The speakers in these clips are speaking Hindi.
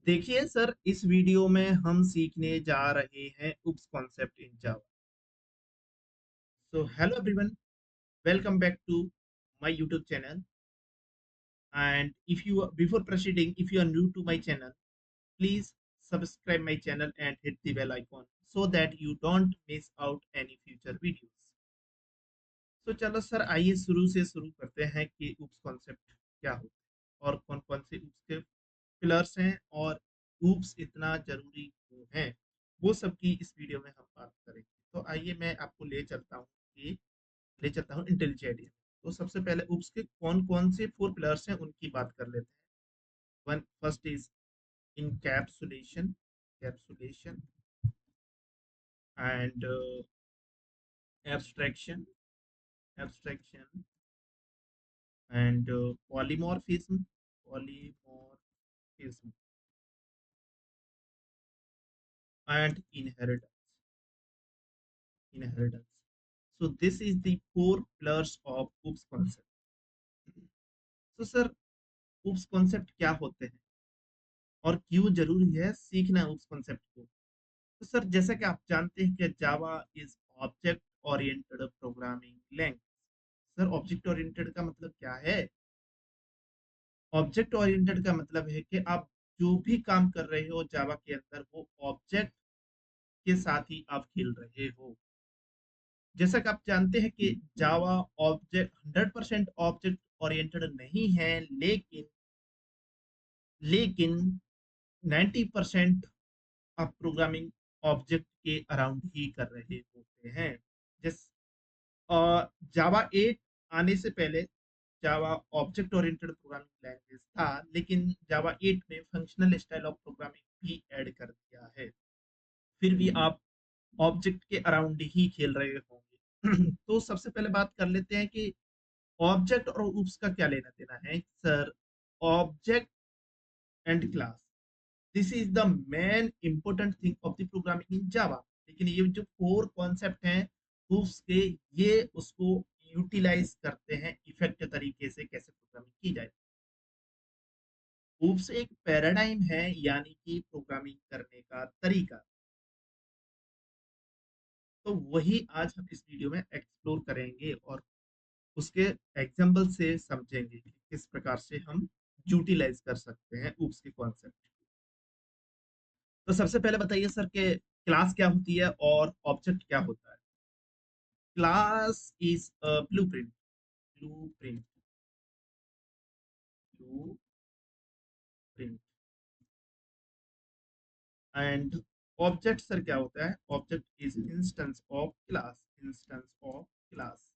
देखिए सर, इस वीडियो में हम सीखने जा रहे हैं OOPs concept in Java. So hello everyone, welcome back to my YouTube channel. And if you before proceeding, if you are new to my channel, please subscribe my channel and hit the bell icon so that you don't miss out any future videos. तो चलो सर, आइए शुरू से शुरू करते हैं कि उप्स कॉन्सेप्ट क्या होता है और कौन कौन से उप्स के पिलर्स हैं और ऊप्स इतना जरूरी क्यों है, वो सब की इस वीडियो में हम बात करेंगे। तो आइए मैं आपको ले चलता हूँ इंटेलिजेंट। तो सबसे पहले ऊप्स के कौन कौन से फोर पिलर्स हैं उनकी बात कर लेते हैं। One first is encapsulation, capsulation and abstraction, abstraction and polymorphism, polymorphism and inheritance, inheritance. So this is the four pillars of OOPS concept. तो सर, OOPS concept क्या होते हैं और क्यों जरूरी है सीखना OOPS concept को? तो सर, जैसा कि आप जानते हैं कि Java is object oriented programming language. Sir, object oriented का मतलब क्या है? ऑब्जेक्ट ओरिएंटेड का मतलब है कि आप जो भी काम कर रहे हो जावा के अंदर, वो ऑब्जेक्ट के साथ ही आप खेल रहे हो। जैसा कि आप जानते हैं कि जावा ऑब्जेक्ट 100% ऑब्जेक्ट ओरिएंटेड नहीं है, लेकिन 90% आप प्रोग्रामिंग ऑब्जेक्ट के अराउंड ही कर रहे होते हैं। जिस जावा 8 आने से पहले जावा ऑब्जेक्ट ओरिएंटेड प्रोग्रामिंग लैंग्वेज था, लेकिन जावा 8 में फंक्शनल स्टाइल ऑफ प्रोग्रामिंग भी ऐड कर दिया है। फिर भी आप ऑब्जेक्ट के अराउंड ही खेल रहे होंगे। तो सबसे पहले बात कर लेते हैं कि ऑब्जेक्ट और उप्स का क्या लेना देना है। Sir, object and class, this is the main important thing of the programming in Java. लेकिन ये जो फोर कॉन्सेप्ट हैं उप्स के, ये उसको यूटिलाइज करते हैं इफेक्टिव तरीके से कैसे प्रोग्रामिंग की जाए। उप्स एक पैराडाइम है, यानी कि प्रोग्रामिंग करने का तरीका। तो वही आज हम इस वीडियो में एक्सप्लोर करेंगे और उसके एग्जाम्पल से समझेंगे कि किस प्रकार से हम यूटिलाइज कर सकते हैं ऊप्स के कॉन्सेप्ट। तो सबसे पहले बताइए सर कि क्लास क्या होती है और ऑब्जेक्ट क्या होता है। Class is blueprint, blueprint, blueprint and object sir क्या होता है। Object is instance of class, instance of class.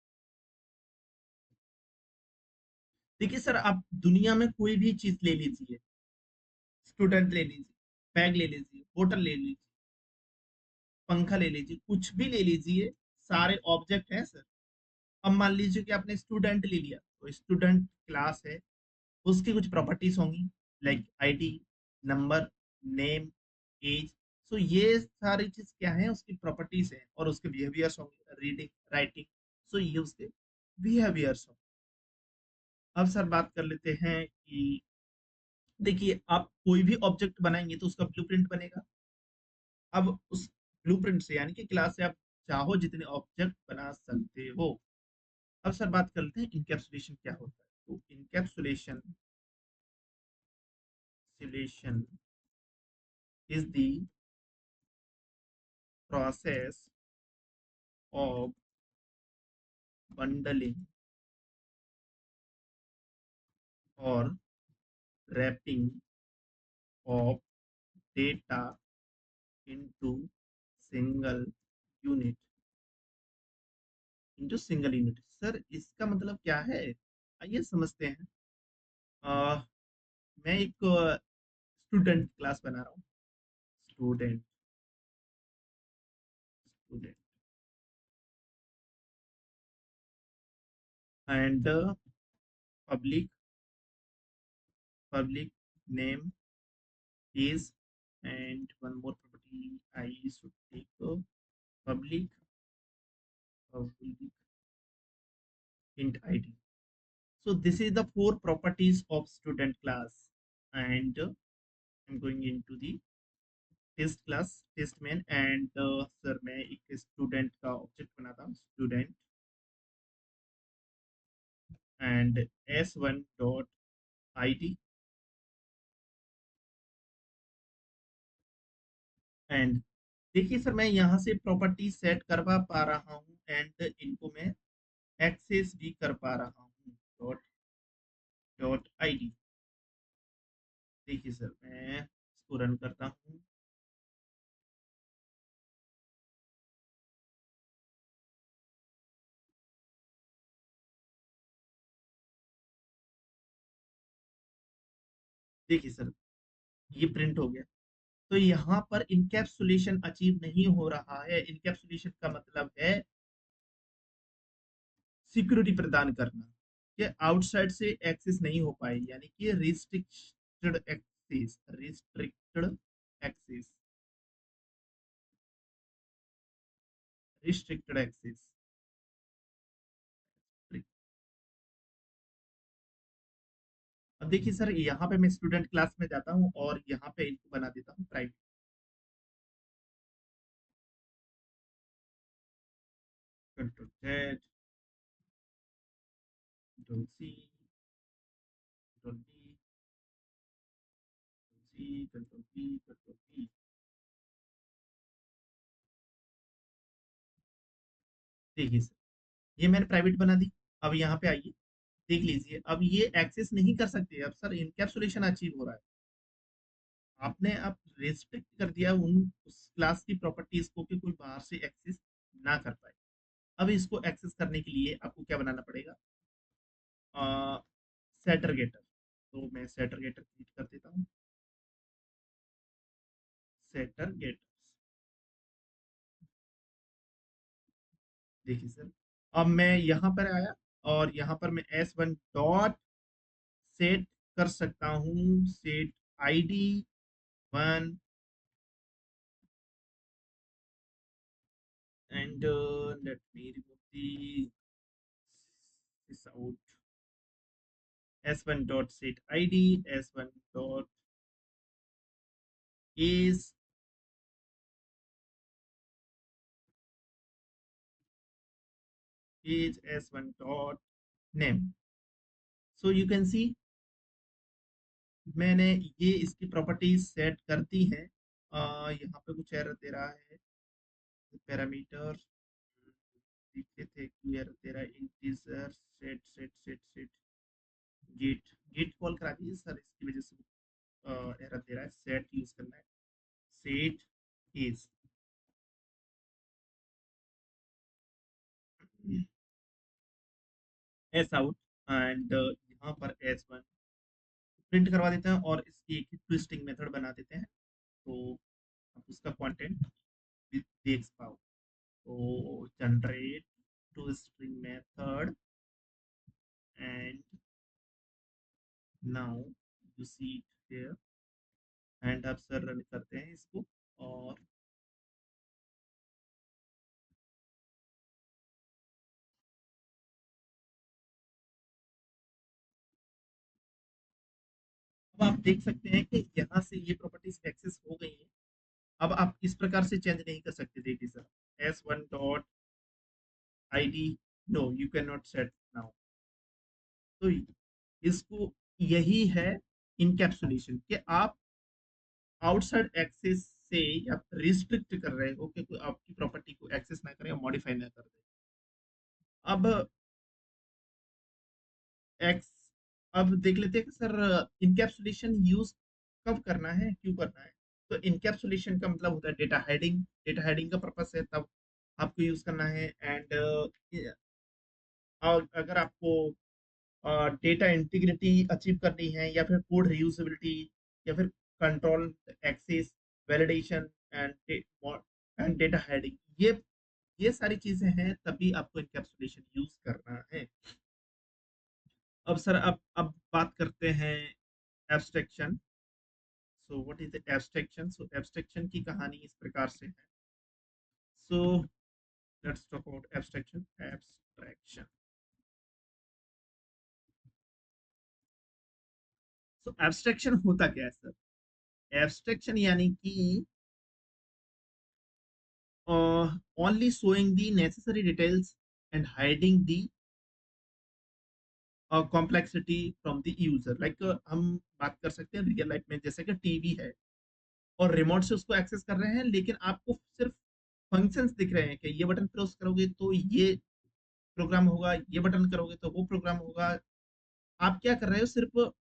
देखिए सर, आप दुनिया में कोई भी चीज ले लीजिए, स्टूडेंट ले लीजिए, बैग ले लीजिए, होटल ले लीजिए, पंखा ले लीजिए, कुछ भी ले लीजिए, सारे ऑब्जेक्ट हैं सर। अब मान लीजिए कि आपने स्टूडेंट ले लिया, तो स्टूडेंट क्लास है, उसकी कुछ प्रॉपर्टीज होंगी, like ID, number, name, age. So ये सारी चीज क्या है, उसकी प्रॉपर्टीज है और उसके बिहेवियर्स होंगे, रीडिंग, राइटिंग। सो ये उसके बिहेवियर्स होंगे। अब सर बात कर लेते हैं कि देखिए, आप कोई भी ऑब्जेक्ट बनाएंगे तो उसका ब्लूप्रिंट बनेगा। अब उस ब्लूप्रिंट से, यानी कि क्लास से, आप चाहो जितने ऑब्जेक्ट बना सकते हो। अब सर बात करते हैं इनकैप्सुलेशन क्या होता है। तो इनकैप्सुलेशन सिलेशन is the process of bundling और wrapping of data into single unit, into single unit. Sir, इसका मतलब क्या है, आइए समझते हैं। अ, मैं एक स्टूडेंट क्लास बना रहा हूँ। Student, student and public, public name is, and one more property I should take, public, public int id. So this is the four properties of student class, and I'm going into the test class test man and sir मैं एक स्टूडेंट का ऑब्जेक्ट बनाता हूँ student and s1 dot id and देखिए सर मैं यहाँ से प्रॉपर्टी सेट करवा पा रहा हूँ एंड इनको मैं एक्सेस भी कर पा रहा हूँ डॉट डॉट id। देखिए सर मैं इसको रन करता हूँ। देखिए सर ये प्रिंट हो गया। तो यहाँ पर इनकैप्सुलेशन अचीव नहीं हो रहा है। इनकैप्सुलेशन का मतलब है सिक्योरिटी प्रदान करना कि आउटसाइड से एक्सेस नहीं हो पाए, यानी कि restricted access restricted access restricted access. अब देखिए सर यहाँ पे मैं स्टूडेंट क्लास में जाता हूँ और यहाँ पे इनको बना देता हूँ private. Control Z control C control D C control B control B. देखिए सर ये मैंने प्राइवेट बना दी। अब यहाँ पे आइए देख लीजिए अब ये एक्सेस नहीं कर सकते। अब सर इनकैप्सुलेशन अचीव हो रहा है। आपने अब रेस्ट्रिक्ट कर दिया उन उस क्लास की प्रॉपर्टीज को कि कोई बाहर से एक्सेस ना कर पाए। अब इसको एक्सेस करने के लिए आपको क्या बनाना पड़ेगा? Setter getter. तो मैं सेटर गेटर क्रिएट कर देता हूँ। Setter getter. देखिए सर अब मैं यहाँ पर आया और यहाँ पर मैं s1 डॉट सेट कर सकता हूँ set id 1 and let me remove this out। s1 dot set id s1 dot is s1 dot name। so you can see मैंने ये इसकी प्रॉपर्टीज सेट कर दी है। यहाँ पे कुछ एरर दे रहा है पैरामीटर लिखे थे कि एरर दे रहा है integer set set set set get get call करा दीजिए सर इसकी वजह से एरर दे रहा है। सेट यूज करना है set is S out and यहाँ पर s1 प्रिंट करवा देते हैं और इसकी एक ट्विस्टिंग मेथड बना देते हैं तो आप उसका कंटेंट देख पाओ। तो generate to string method and now you see it here and आप सर रन करते हैं इसको और अब आप देख सकते हैं कि यहाँ से ये प्रॉपर्टीज एक्सेस हो गई हैं। अब आप इस प्रकार से चेंज नहीं कर सकते। देखिए sir s1 dot id no you can not set now. तो इसको यही है इनकैप्सुलेशन कि आप आउटसाइड एक्सेस से या रिस्ट्रिक्ट कर रहे हो कि कोई आपकी प्रॉपर्टी को एक्सेस ना करे और मॉडिफाई ना कर दे। अब एक्स अब देख लेते हैं कि सर इनकैप्सुलेशन यूज कब करना है क्यों करना है। तो इनकैप्सुलेशन का मतलब होता है डेटा हेडिंग। डेटा हेडिंग का पर्पस है तब आपको यूज करना है एंड अगर आपको डेटा इंटीग्रिटी अचीव करनी है या फिर कोड रियूजेबिलिटी या फिर control access validation and and data heading ये सारी चीजें हैं तभी आपको इनकैप्सुलेशन यूज करना है। अब सर अब बात करते हैं abstraction. So what is the abstraction? So abstraction की कहानी इस प्रकार से है। So let's talk about abstraction. Abstraction so abstraction होता क्या है सर? एब्स्ट्रैक्शन यानी कि only showing the necessary details and hiding the complexity from the user. Like हम बात कर सकते हैं रियल लाइफ में, जैसे कि टीवी है और रिमोट से उसको एक्सेस कर रहे हैं, लेकिन आपको सिर्फ फंक्शंस दिख रहे हैं कि ये बटन प्रेस करोगे तो ये प्रोग्राम होगा, ये बटन करोगे तो वो प्रोग्राम होगा। आप क्या कर रहे हो, सिर्फ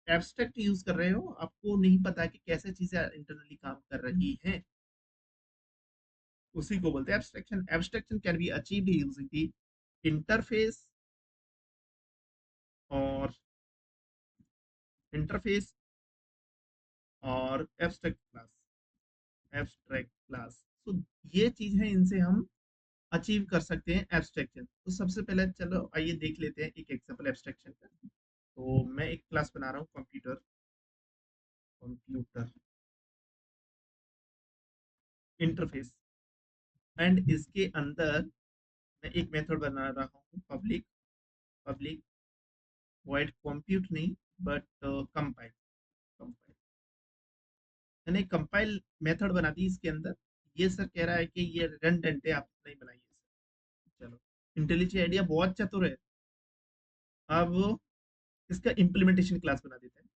एब्स्ट्रैक्ट यूज कर रहे हो, आपको नहीं पता कि कैसे चीजें इंटरनली काम कर रही हैं। उसी को बोलते हैं abstraction. Abstraction can be achieved using the interface और इंटरफेस और एब्स्ट्रैक्ट क्लास। तो ये चीज है, इनसे हम अचीव कर सकते हैं एब्स्ट्रैक्शन। तो सबसे पहले चलो आइए देख लेते हैं एक एग्जांपल एब्स्ट्रैक्शन का। तो मैं एक क्लास बना रहा हूँ, कंप्यूटर कंप्यूटर इंटरफेस, एंड इसके अंदर मैं एक मेथड बना रहा हूँ, पब्लिक पब्लिक वॉइड कंप्यूट नहीं, बट कंपाइल कंपाइल। मैंने कंपाइल मेथड बना दी इसके अंदर। ये सर कह रहा है कि ये रेडंडेंट है, आप नहीं बनाइए सर। चलो, इंटेलिजेंट आइडिया, बहुत चतुर है। अब इसका इम्प्लीमेंटेशन क्लास बना देते हैं।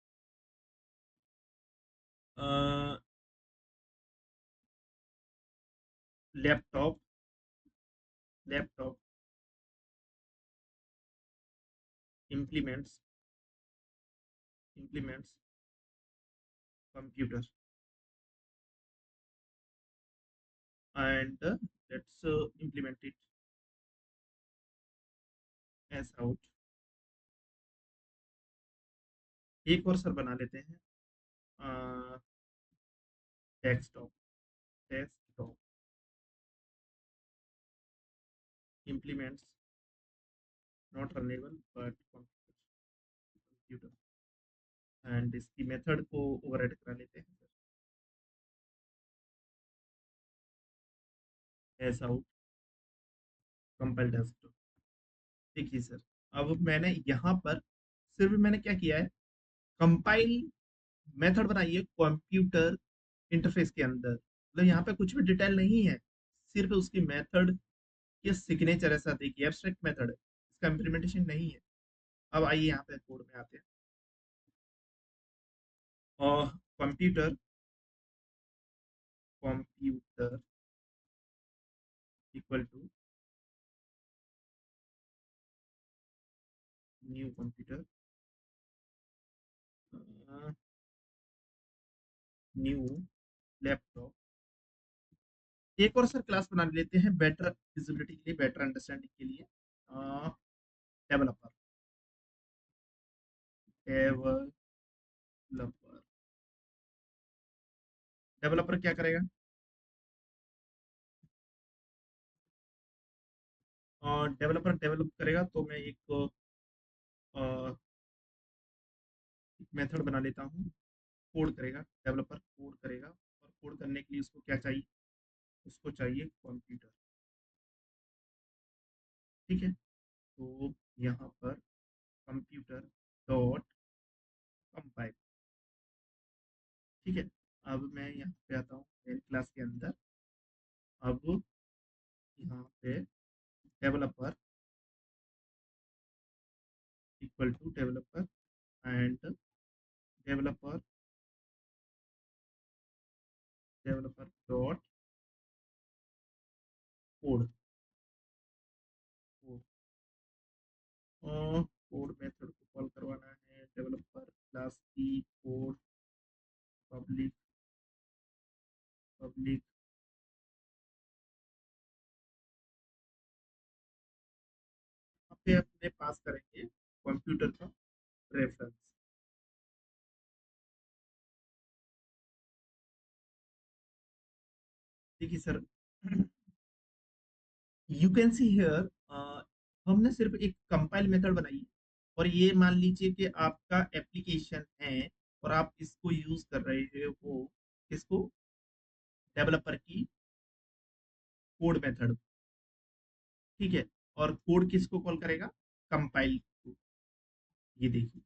Laptop laptop implements implements computer, and let's implement it as out। एक और सर बना लेते हैं, desktop desktop implements not runnable but computer, and इसकी मेथड को ओवरराइड करा लेते हैं as out compile desktop। देखिए सर, अब मैंने यहाँ पर सिर्फ मैंने क्या किया है, कंपाइल मेथड बनाई है कंप्यूटर इंटरफेस के अंदर। मतलब यहाँ पे कुछ भी डिटेल नहीं है, सिर्फ उसकी मेथड ये सिग्नेचर ऐसा देखिए, एब्स्ट्रैक्ट मेथड है, इसका इम्प्लीमेंटेशन नहीं है। अब आइए यहाँ पे कोड में आते हैं। और computer computer equal to new computer, new laptop. एक और सर क्लास बना लेते हैं बेटर विजिबिलिटी के लिए, बेटर अंडरस्टैंडिंग के लिए। डेवलपर डेवलपर डेवलपर क्या करेगा, डेवलपर डेवलप करेगा। तो मैं एक मेथड बना लेता हूँ, कोड करेगा, डेवलपर कोड करेगा, और कोड करने के लिए उसको क्या चाहिए, उसको चाहिए कंप्यूटर। ठीक है, तो यहाँ पर कंप्यूटर डॉट कंपाइल। ठीक है, अब मैं यहाँ पे आता हूँ मेरे क्लास के अंदर। अब यहाँ पे developer equal to developer, and developer developer dot code code code method को कॉल करवाना है डेवलपर क्लास की कोड पब्लिक पब्लिक पे अपने पास करेंगे कंप्यूटर का रेफरेंस। देखिए sir, you can see here, हमने सिर्फ एक कंपाइल मेथड बनाई है, और ये मान लीजिए कि आपका एप्लीकेशन है और आप इसको यूज कर रहे हो, इसको डेवलपर की कोड मेथड। ठीक है, और कोड किसको कॉल करेगा, कंपाइल को। ये देखिए,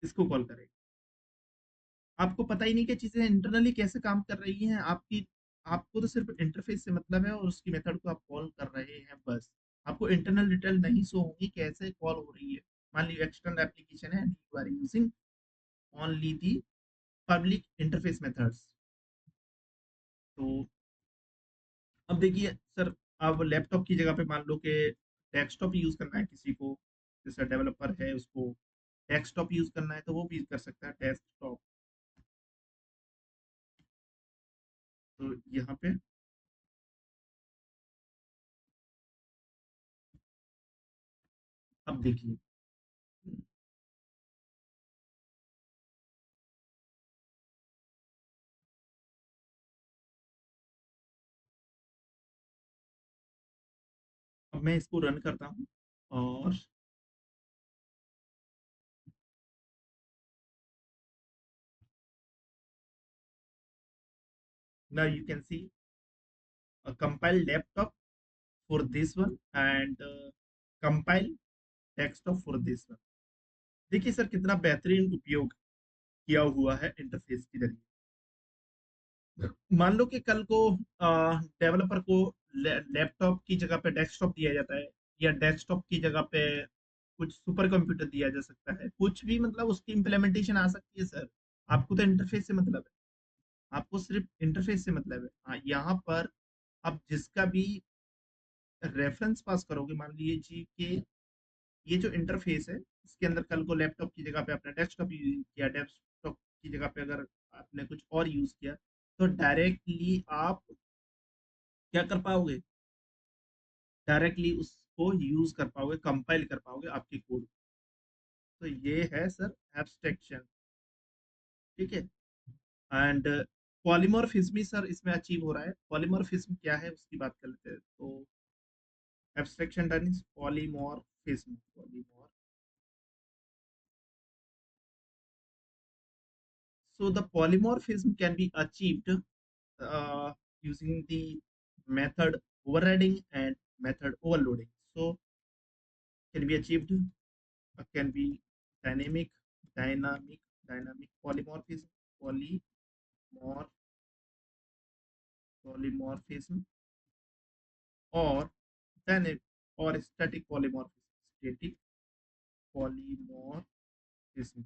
इसको कॉल करेगा। आपको पता ही नहीं कि चीजें इंटरनली कैसे काम कर रही हैं आपकी। आपको तो सिर्फ इंटरफेस से मतलब है और उसकी मेथड को आप कॉल कर रहे हैं बस। आपको इंटरनल डिटेल नहीं शो होंगी कैसे कॉल हो रही है। मान लीजिए एक्सटर्नल एप्लीकेशन है, you are using only the public interface methods. तो अब देखिए सर, अब लैपटॉप की जगह पे मान लो कि डेस्कटॉप यूज करना है किसी को, जैसा डेवलपर है उसको डेस्कटॉप यूज करना है तो वो भी कर सकता है डेस्कटॉप। तो यहाँ पे अब देखिए, अब मैं इसको रन करता हूँ और now you can see a compile laptop for this one and compile desktop for this one। देखिए सर कितना बेहतरीन उपयोग किया हुआ है इंटरफेस के जरिए। मान लो कि कल को डेवलपर को लैपटॉप की जगह पे डेस्कटॉप दिया जाता है, या डेस्कटॉप की जगह पे कुछ सुपर कंप्यूटर दिया जा सकता है, कुछ भी मतलब उसकी इम्प्लीमेंटेशन आ सकती है सर। आपको तो इंटरफेस से मतलब है, आपको सिर्फ इंटरफेस से मतलब है। हाँ, यहाँ पर आप जिसका भी रेफरेंस पास करोगे, मान लीजिए जी कि ये जो इंटरफेस है इसके अंदर कल को लैपटॉप की जगह पे आपने डेस्कटॉप यूज किया, डेस्कटॉप की जगह पे अगर आपने कुछ और यूज किया, तो डायरेक्टली आप क्या कर पाओगे, डायरेक्टली उसको यूज कर पाओगे, कंपाइल कर पाओगे आपके कोड। तो ये है सर एब्स्ट्रैक्शन। ठीक है। एंड पॉलीमॉर्फिज्म सर इसमें अचीव हो रहा है। पॉलीमॉर्फिज्म क्या है उसकी बात कर लेते हैं। तो abstraction done is polymorphism. Polymorph, so the polymorphism can be achieved using the method overriding and method overloading. So can be achieved, can be dynamic, dynamic, dynamic polymorphism, polymorph, polymorphism, or dynamic or static polymorphism, static polymorphism,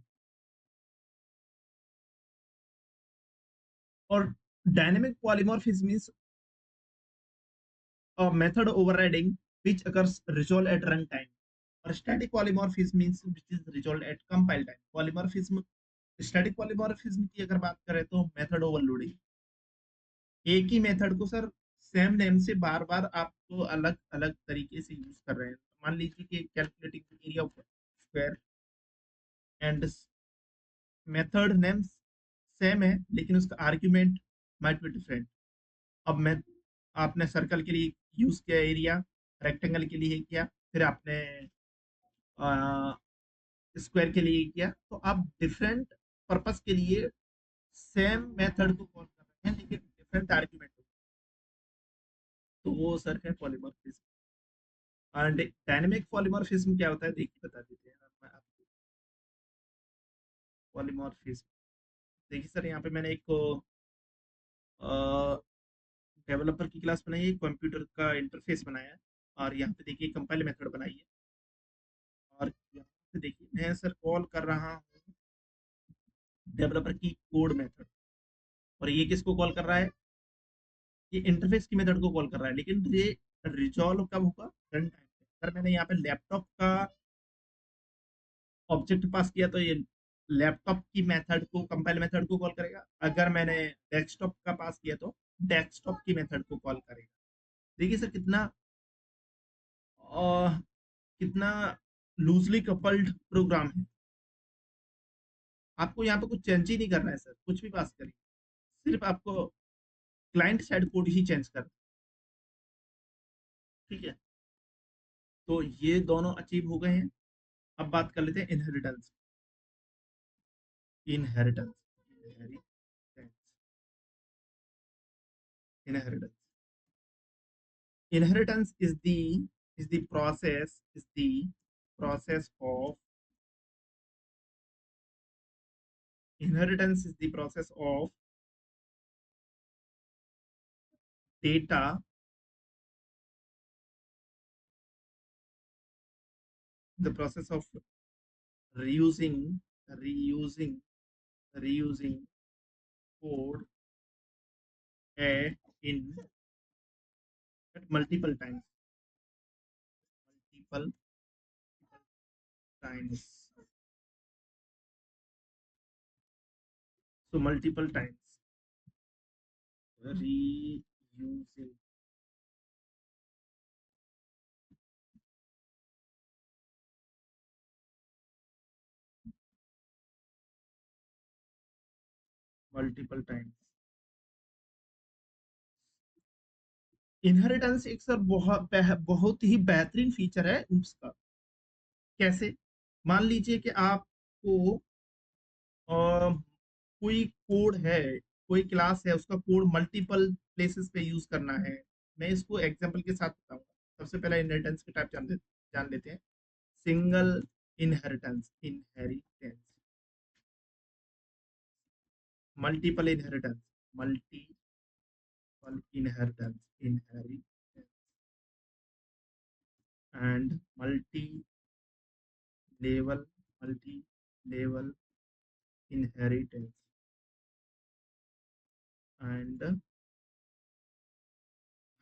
or dynamic polymorphism is a method overriding which occurs resolved at runtime, or static polymorphism means which is resolved at compile time। polymorphism, static polymorphism की अगर बात करें तो मेथड ओवरलोडिंग, एक ही मेथड को सर सेम नेम से बार बार आपको अलग अलग तरीके से यूज कर रहे हैं। मान लीजिए कि calculating area of square and method name same है लेकिन उसका आर्ग्यूमेंट माइट बी डिफरेंट। अब मैं, आपने सर्कल के लिए यूज किया एरिया, रेक्टेंगल के लिए किया, फिर आपने स्क्वायर के लिए किया, तो आप डिफरेंट पर्पस के लिए सेम मेथड को कॉल कर रहे हैं लेकिन डिफरेंट आर्ग्यूमेंट। तो वो सर है पॉलीमॉर्फिज्म। एंड डायनेमिक पॉलीमॉर्फिज्म क्या होता है देखिए, बता देते हैं मैं आपको। पॉलीमॉर्फिज्म देखिए सर, यहाँ पे मैंने एक डेवलपर की क्लास बनाई है, कंप्यूटर का इंटरफेस बनाया है, और यहाँ पे देखिए कंपाइल मेथड बनाई है, और यहाँ पे देखिए मैं सर कॉल कर रहा हूँ डेवलपर की कोड मेथड। और ये किसको कॉल कर रहा है, ये इंटरफेस की मेथड को कॉल कर रहा है, लेकिन ये रिजॉल्व कब होगा, रन टाइम पे। अगर मैंने यहाँ पे लैपटॉप का ऑब्जेक्ट पास किया तो ये लैपटॉप की मेथड को, कंपाइल मेथड को कॉल करेगा। अगर मैंने डेस्कटॉप का पास किया तो डेस्कटॉप की मेथड को कॉल करेगा। देखिए सर कितना कितना लूजली कपल्ड प्रोग्राम है। आपको यहाँ पे कुछ चेंज ही नहीं करना है सर, कुछ भी पास करिए, सिर्फ आपको क्लाइंट साइड कोड ही चेंज करना है। ठीक है। तो ये दोनों अचीव हो गए हैं। अब बात कर लेते हैं inheritance. Inheritance, inheritance, inheritance is the process of Inheritance is the process of data, the process of reusing, reusing, reusing code at in at multiple times, multiple times. So multiple times, reusing multiple times. Inheritance एक सर बहुत ही बेहतरीन फीचर है oops का। कैसे? मान लीजिए कि आपको कोई कोड है, कोई क्लास है, उसका कोड मल्टीपल प्लेसेस पे यूज करना है। मैं इसको एग्जांपल के साथ बताऊंगा। सबसे पहला इनहेरिटेंस के टाइप जान लेते हैं। Single inheritance, inheritance, multiple inheritance, multiple inheritance, inheritance and multi level inheritance and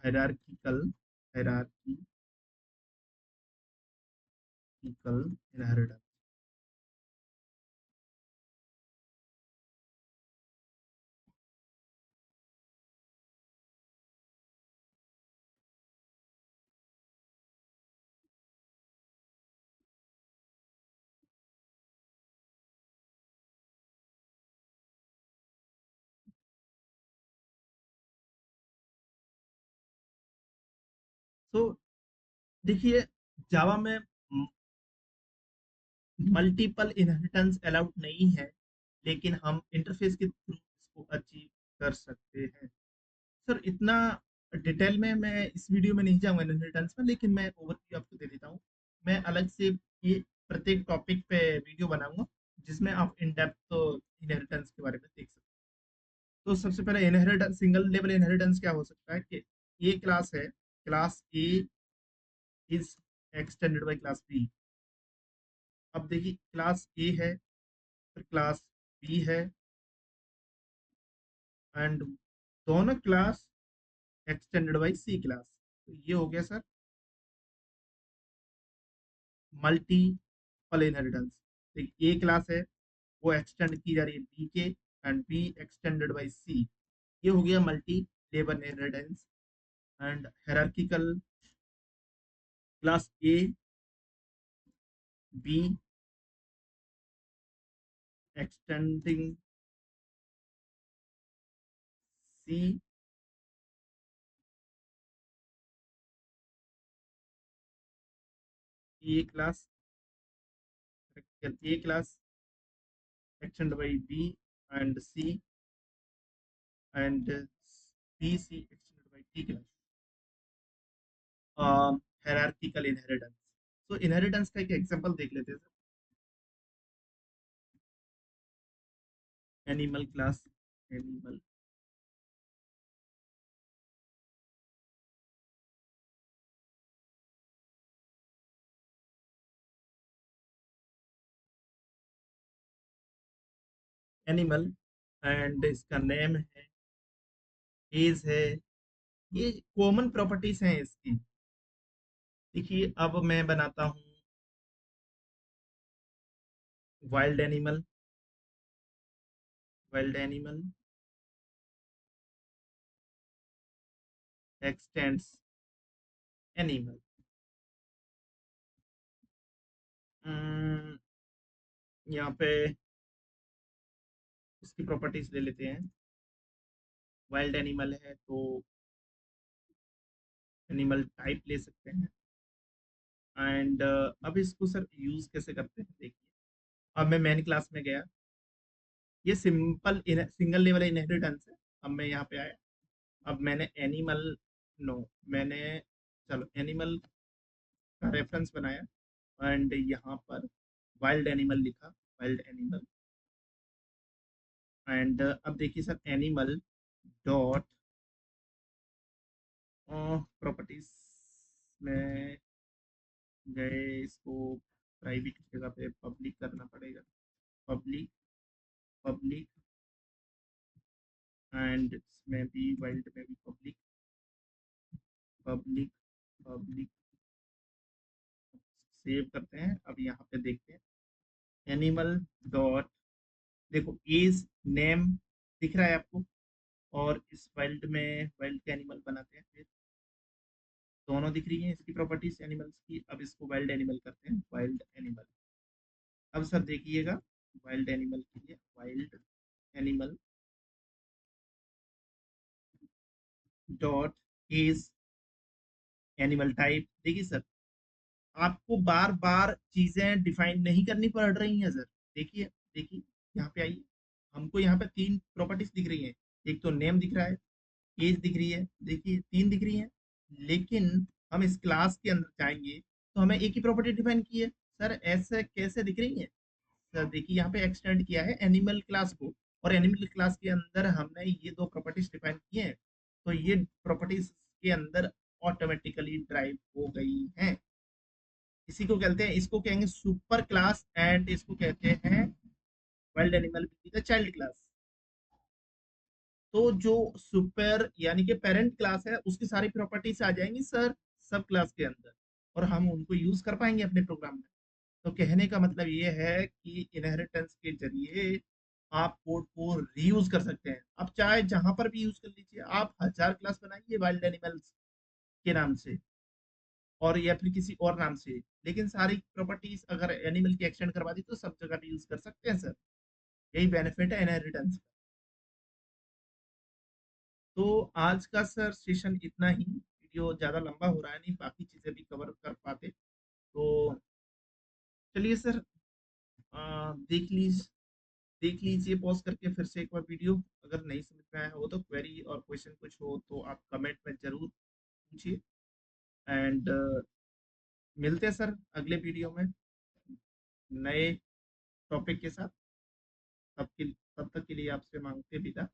hierarchical hierarchical inheritance. तो देखिए, जावा में मल्टीपल इनहेरिटेंस अलाउड नहीं है, लेकिन हम इंटरफेस के थ्रू इसको अचीव कर सकते हैं। सर इतना डिटेल में मैं इस वीडियो में नहीं जाऊंगा इनहेरिटेंस में, लेकिन मैं ओवरव्यू आपको दे देता हूँ। मैं अलग से ये प्रत्येक टॉपिक पे वीडियो बनाऊंगा, जिसमें आप इन डेप्थ इनहेरिटेंस के बारे में देख सकते हैं। तो सबसे पहले इनहेरिटेंस, सिंगल लेवल इनहेरिटेंस क्या हो सकता है कि ये क्लास है, class A is extended by class B. अब देखिए, क्लास ए है, फिर क्लास बी है, एंड दोनों class extended by C class. तो ये हो गया सर मल्टीपल इनहेरिटेंस। तो ए क्लास है, वो एक्सटेंड की जा रही है बी के, and B extended by C. ये हो गया multi level inheritance. And hierarchical, class A B extending C, A class, A class extended by B and C, and B C extended by D class. Hierarchical inheritance. So inheritance का एक एग्जांपल देख लेते हैं sir. Animal class, animal animal, and इसका नेम है, एज है। ये कॉमन प्रॉपर्टीज हैं इसकी। देखिए, अब मैं बनाता हूँ wild animal, wild animal x tends animal. यहाँ पे उसकी प्रॉपर्टीज ले लेते हैं। वाइल्ड एनिमल है तो एनिमल टाइप ले सकते हैं। एंड अब इसको सर यूज कैसे करते हैं देखिए। अब मैं मेन क्लास में गया, ये सिंपल सिंगल लेवल इनहेरिटेंस है। अब मैं यहाँ पे आया, अब मैंने एनिमल, नो, मैंने, चलो एनिमल का रेफरेंस बनाया, एंड यहाँ पर वाइल्ड एनिमल लिखा, वाइल्ड एनिमल। एंड अब देखिए सर, एनिमल डॉट प्रॉपर्टीज में गए, इसको प्राइवेट जगह पे पब्लिक करना पड़ेगा। पब्लिक, पब्लिक, एंड इसमें भी वाइल्ड में भी पब्लिक, पब्लिक, पब्लिक। सेव करते हैं। अब यहाँ पे देखते हैं एनिमल डॉट, देखो एज नेम दिख रहा है आपको, और इस वाइल्ड में वाइल्ड के एनिमल बनाते हैं। फिर दोनों दिख रही हैं इसकी प्रॉपर्टीज एनिमल्स की। अब इसको वाइल्ड एनिमल करते हैं, वाइल्ड एनिमल। अब सर देखिएगा, वाइल्ड एनिमल के लिए wild animal dot is animal type. देखिए सर, आपको बार बार चीजें डिफाइन नहीं करनी पड़ रही हैं सर। देखिए, देखिए, यहाँ पे आइए। हमको यहाँ पे तीन प्रॉपर्टीज दिख रही हैं। एक तो नेम दिख रहा है, एज दिख रही है, देखिए तीन दिख रही हैं। लेकिन हम इस क्लास के अंदर जाएंगे तो हमें एक ही प्रॉपर्टी डिफाइन की है। सर ऐसे कैसे दिख रही है? सर देखिए, यहाँ पे एक्सटेंड किया है एनिमल क्लास को, और एनिमल क्लास के अंदर हमने ये दो प्रॉपर्टीज डिफाइन की हैं, तो ये प्रॉपर्टीज के अंदर ऑटोमेटिकली ड्राइव हो गई हैं। इसी को कहते हैं, इसको कहेंगे सुपर क्लास, एंड इसको कहते हैं wild animal the child class. तो जो सुपर यानी कि पेरेंट क्लास है, उसकी सारी प्रॉपर्टीज आ जाएंगी सर सब क्लास के अंदर, और हम उनको यूज कर पाएंगे अपने प्रोग्राम में। तो कहने का मतलब ये है कि इनहेरिटेंस के जरिए आप कोड को रीयूज कर सकते हैं। आप चाहे जहां पर भी यूज कर लीजिए, आप 1000 क्लास बनाइए वाइल्ड एनिमल्स के नाम से, और या फिर किसी और नाम से, लेकिन सारी प्रॉपर्टीज अगर एनिमल की एक्सटेंड करवा दी तो सब जगह पे यूज कर सकते हैं सर। यही बेनिफिट है इनहेरिटेंस का। तो आज का सर सेशन इतना ही। वीडियो ज़्यादा लंबा हो रहा है, नहीं बाकी चीज़ें भी कवर कर पाते। तो चलिए सर, देख लीजिए पॉज करके फिर से एक बार वीडियो। अगर नहीं समझ में आया हो तो क्वेरी और क्वेश्चन कुछ हो तो आप कमेंट में ज़रूर पूछिए। एंड मिलते हैं सर अगले वीडियो में नए टॉपिक के साथ। तब तक के लिए आपसे मांगते विदा।